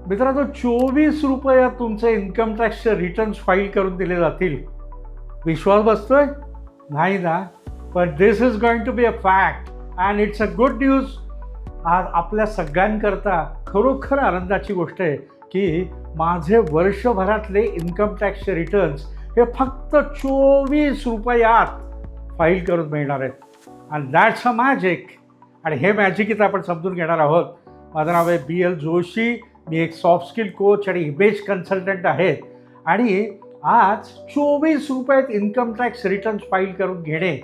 मित्रांनो, ₹24 तुमचे income टॅक्सचे returns file करून दिले जातील. विश्वास बसतोय? नाही ना. पण this is going to be a fact and it's a good news. आज आपल्या सगळ्यांकरता खरोखर आनंदाची गोष्ट आहे की माझे वर्षभरातले इन्कम टॅक्सचे रिटर्न्स हे फक्त ₹24 फाईल करून मिळणार आहेत. And that's a magic. आणि हे मॅजिक इथं आपण समजून घेणार आहोत. माझं नाव आहे BL जोशी. मी एक सॉफ्ट स्किल कोच आणि इमेज कन्सल्टंट आहे. आणि आज ₹24 इन्कम टॅक्स रिटर्न्स फाईल करून घेणे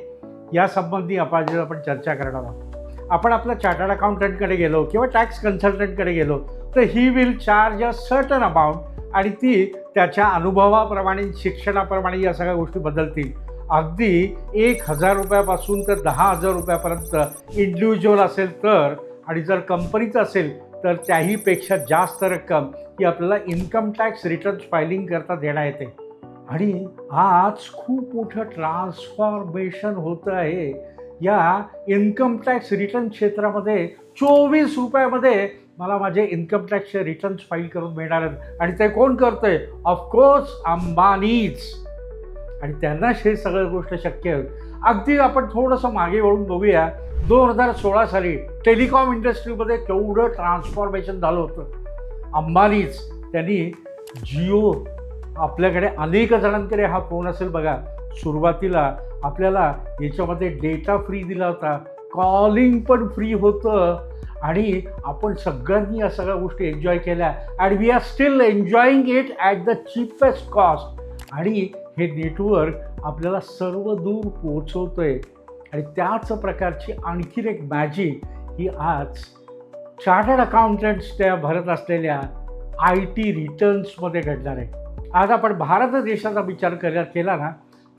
यासंबंधी आपण चर्चा करणार आहोत. आपण आपल्या चार्टर्ड अकाउंटंटकडे गेलो किंवा टॅक्स कन्सल्टंटकडे गेलो तर he will charge a certain amount आणि ती त्याच्या अनुभवाप्रमाणे शिक्षणाप्रमाणे या सगळ्या गोष्टी बदलतील. अगदी ₹1000 तर ₹10,000 इंडिव्हिज्युअल असेल तर, आणि जर कंपनीचं असेल तर त्याहीपेक्षा जास्त रक्कम ही आपल्याला इन्कम टॅक्स रिटर्न्स फायलिंग करता देण्यात येते. आणि आज खूप मोठं ट्रान्सफॉर्मेशन होतं आहे या इन्कम टॅक्स रिटर्न क्षेत्रामध्ये. ₹24 मला माझे इन्कम टॅक्सचे रिटर्न्स फाईल करून मिळणार आहेत. आणि ते कोण करतंय? ऑफकोर्स अंबानीच. आणि त्यांनाच हे सगळं गोष्ट शक्य आहे. अगदी आपण थोडंसं मागे वळून बघूया. 2016 साली टेलिकॉम इंडस्ट्रीमध्ये केवढं ट्रान्सफॉर्मेशन झालं होतं. अंबानीच त्यांनी जिओ, आपल्याकडे अनेक जणांकडे हा फोन असेल बघा, सुरुवातीला आपल्याला याच्यामध्ये डेटा फ्री दिला होता, कॉलिंग पण फ्री होतं आणि आपण सगळ्यांनी या सगळ्या गोष्टी एन्जॉय केल्या. And we are still enjoying it at the cheapest cost. आणि हे नेटवर्क आपल्याला सर्व दूर पोचवतं आहे. आणि त्याच प्रकारची आणखीन एक मॅजिक ही आज चार्टर्ड अकाउंटंट्स त्या भरत असलेल्या IT रिटर्न्समध्ये घडणार आहे. आज आपण भारत देशाचा विचार केला ना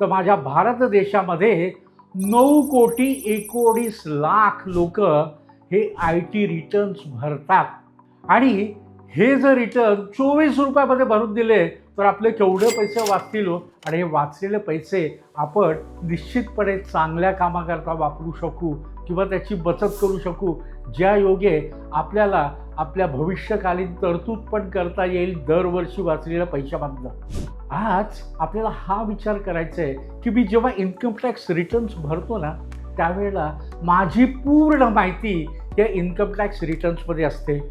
तर माझ्या भारत देशामध्ये 9,19,00,000 लोक हे IT रिटर्न्स भरतात. आणि हे जर रिटर्न ₹24 भरून दिले तर आपले केवढे पैसे वाचतील. आणि हे वाचलेले पैसे आपण निश्चितपणे चांगल्या कामाकरता वापरू शकू किंवा त्याची बचत करू शकू, ज्या योगे आपल्याला आपल्या भविष्यकालीन तरतूद पण करता येईल दरवर्षी वाचलेल्या पैशामधनं. आज आपल्याला हा विचार करायचा आहे की मी जेव्हा इन्कम टॅक्स रिटर्न्स भरतो ना त्यावेळेला माझी पूर्ण माहिती या इन्कम टॅक्स रिटर्न्समध्ये असते.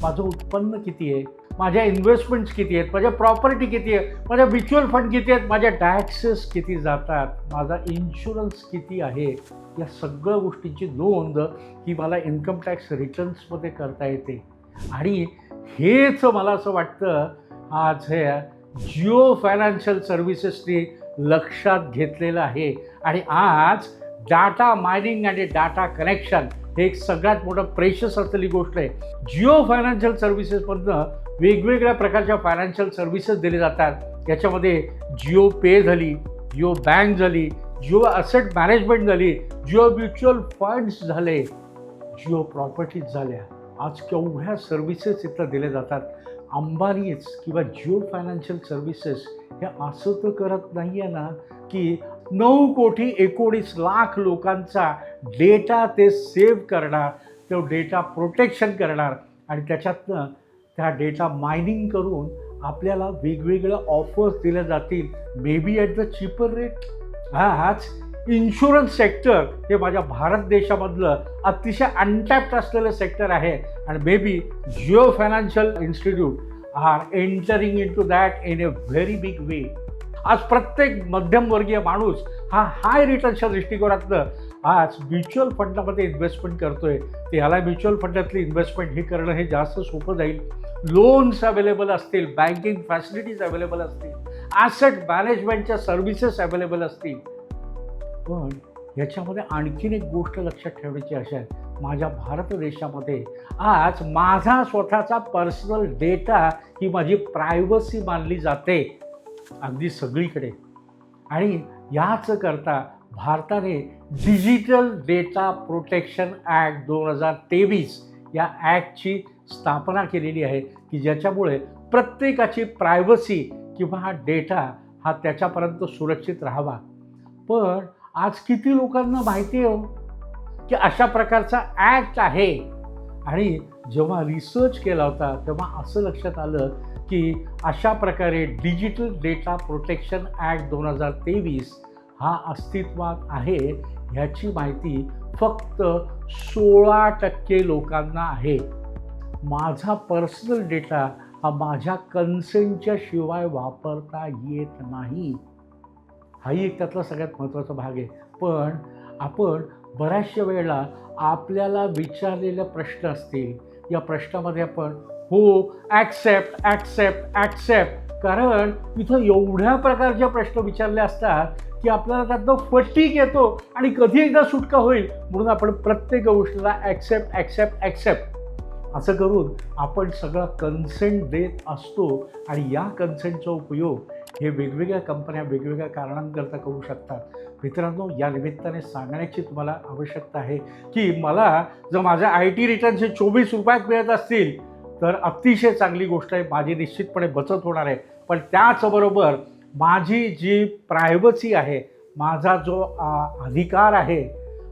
माझं उत्पन्न किती आहे, माझ्या इन्व्हेस्टमेंट्स किती आहेत, माझ्या प्रॉपर्टी किती आहे, माझ्या म्युच्युअल फंड किती आहेत, माझ्या टॅक्सेस किती जातात, माझा इन्शुरन्स किती आहे, या सगळ्या गोष्टींची नोंद ही मला इन्कम टॅक्स रिटर्न्समध्ये करता येते. आणि हेच मला असं वाटतं आज हे जिओ फायनान्शियल सर्व्हिसेसनी लक्षात घेतलेलं आहे. आणि आज डाटा मायनिंग आणि डाटा कनेक्शन हे एक सगळ्यात मोठं प्रेशस असलेली गोष्ट आहे. जिओ फायनान्शियल सर्व्हिसेसमधनं वेगवेगळ्या प्रकारच्या फायनान्शियल सर्व्हिसेस दिले जातात. याच्यामध्ये जिओ पे झाली, जिओ बँक झाली, जिओ असेट मॅनेजमेंट झाली, जिओ म्युच्युअल फंड्स झाले, जिओ प्रॉपर्टीज झाल्या. आज केवढ्या सर्व्हिसेस इथं दिले जातात. अंबानीच किंवा जिओ फायनान्शियल सर्व्हिसेस हे असं तर करत नाही आहे ना की 9,19,00,000 लोकांचा डेटा ते सेव्ह करणार, तो डेटा प्रोटेक्शन करणार आणि त्याच्यातनं त्या डेटा मायनिंग करून आपल्याला वेगवेगळ्या ऑफर्स दिल्या जातील, may be at the cheaper rate. आज इन्शुरन्स सेक्टर हे माझ्या भारत देशामधलं अतिशय अनटॅप्ड असलेलं सेक्टर आहे. आणि maybe Jio financial institute are entering in to that in a very big way. आज प्रत्येक मध्यमवर्गीय माणूस हा हाय रिटर्नच्या दृष्टिकोनातनं आज म्युच्युअल फंडामध्ये इन्व्हेस्टमेंट करतोय. ते ह्याला म्युच्युअल फंडातली इन्व्हेस्टमेंट हे करणं हे जास्त सोपं जाईल. लोन्स अवेलेबल असतील, बँकिंग फॅसिलिटीज अवेलेबल असतील, ॲसेट मॅनेजमेंटच्या सर्व्हिसेस अवेलेबल असतील. पण याच्यामध्ये आणखीन एक गोष्ट लक्षात ठेवण्याची अशी आहे, माझ्या भारत देशामध्ये आज माझा स्वतःचा पर्सनल डेटा ही माझी प्रायव्हसी मानली जाते अगदी सगळीकडे. आणि याच करता भारताने डिजिटल डेटा प्रोटेक्शन ॲक्ट 2023 या ॲक्टची स्थापना केलेली आहे की ज्याच्यामुळे प्रत्येकाची प्रायव्हसी किंवा हा डेटा हा त्याच्यापर्यंत सुरक्षित राहावा. पण आज किती लोकांना माहिती आहे की अशा प्रकारचा ॲक्ट आहे आणि जेव्हा रिसर्च केला होता तेव्हा असं लक्षात आलं की अशा प्रकारे डिजिटल डेटा प्रोटेक्शन ॲक्ट 2023 हा अस्तित्वात आहे ह्याची माहिती फक्त 16% लोकांना आहे. माझा पर्सनल डेटा हा माझ्या कन्सेंटच्या शिवाय वापरता येत नाही. हाही एक त्यातला सगळ्यात महत्त्वाचा भाग आहे. पण आपण बऱ्याचशा वेळेला आपल्याला विचारलेले प्रश्न असतील, या प्रश्नामध्ये आपण हो, ॲक्सेप्ट ॲक्सेप्ट ॲक्सेप्ट, कारण इथं एवढ्या प्रकारचे प्रश्न विचारले असतात की आपल्याला त्यातनं फटीक येतो आणि कधी एकदा सुटका होईल म्हणून आपण प्रत्येक गोष्टीला ॲक्सेप्ट ॲक्सेप्ट ॲक्सेप्ट असं करून आपण सगळं कन्सेंट देत असतो. आणि या कन्सेंटचा उपयोग हे वेगवेगळ्या कंपन्या वेगवेगळ्या कारणांकरता करू शकतात. मित्रांनो, या निमित्ताने सांगण्याची तुम्हाला आवश्यकता आहे की मला जर माझ्या IT रिटर्न्स हे 24 रुपयात मिळत असतील तर अतिशय चांगली गोष्ट आहे, माझी निश्चितपणे बचत होणार आहे. पण त्याचबरोबर माझी जी प्रायव्हसी आहे, माझा जो अधिकार आहे,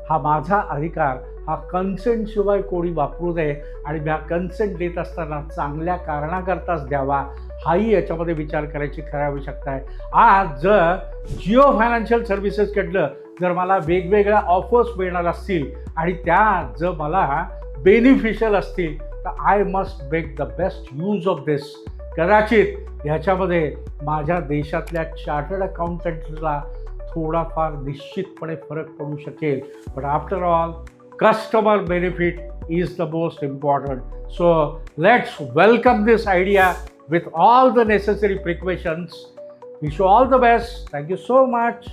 हा माझा अधिकार हा कन्सेंटशिवाय कोणी वापरू नये आणि त्या कन्सेंट देत असताना चांगल्या कारणाकरताच द्यावा, हाही याच्यामध्ये विचार करायची खरी आवश्यकता आहे. आज जर जिओ फायनान्शियल सर्व्हिसेसकडलं जर मला वेगवेगळ्या ऑफर्स मिळणार असतील आणि त्या जर मला बेनिफिशियल असतील तर I must make the best use of this. कदाचित ह्याच्यामध्ये माझ्या देशातल्या चार्टर्ड अकाउंटंट्सला थोडाफार निश्चितपणे फरक पडू शकेल. But after all customer benefit is the most important. So let's welcome this idea with all the necessary precautions. Wish you all the best. Thank you so much.